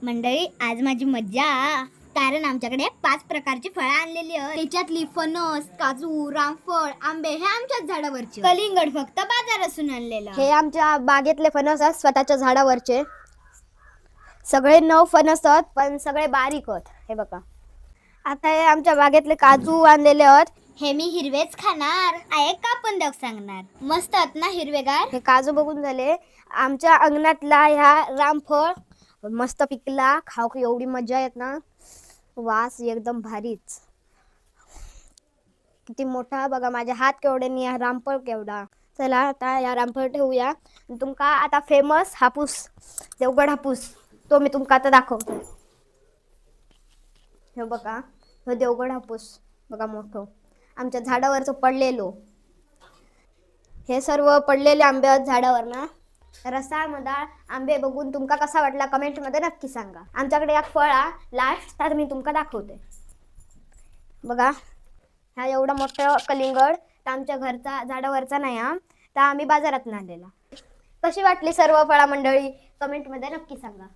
मंडळी आज माझी मज्जा कारण आमच्याकडे 5 प्रकारची फळं आणलेली आहेत. त्याच्यातली फणस, काजू, रामफळ, आंबे हे आमच्याच झाडावरचे. कलिंगड फक्त बाजारातून आणलेलं. हे आमच्या बागेतले फणस आहेत, स्वतःच्या झाडावरचे. सगळे 9 फणस आहेत पण सगळे बारीक आहेत. हे बघा. आता हे आमच्या बागेतले काजू आणलेले आहेत. हे मी हिरवेच खाणार आहे का पण देव सांगणार. मस्त आहेत ना हिरवेगार. हे काजू बघून झाले. आमच्या अंगणातला ह्या रामफळ मस्त पिकला. खाऊ एवढी मजा येत ना. वास एकदम भारीच. किती मोठा बघा. माझ्या हात केवढे आणि हा रामफळ केवढा. चला आता या रामफळ ठेवूया. तुमका आता फेमस हापूस, देवगड हापूस, तो मी तुमका आता दाखवतो. हे बघा, हे देवगड हापूस बघा मोठं आमच्या झाडावरचं पडलेलो. हे सर्व पडलेले आंबे आहेत झाडावर ना. रसाळ मधाळ आंबे बघून तुमका कसा वाटला कमेंट मध्ये नक्की सांगा. आमच्याकडे एक फळ लास्ट तर मी तुमका दाखवते. बघा, हा एवढा मोठा कलिंगड तर आमच्या घरचा झाडावरचा नाही हा, तर आम्ही बाजारात आणलेला. कशी वाटली सर्व फळा मंडळी कमेंट मध्ये नक्की सांगा.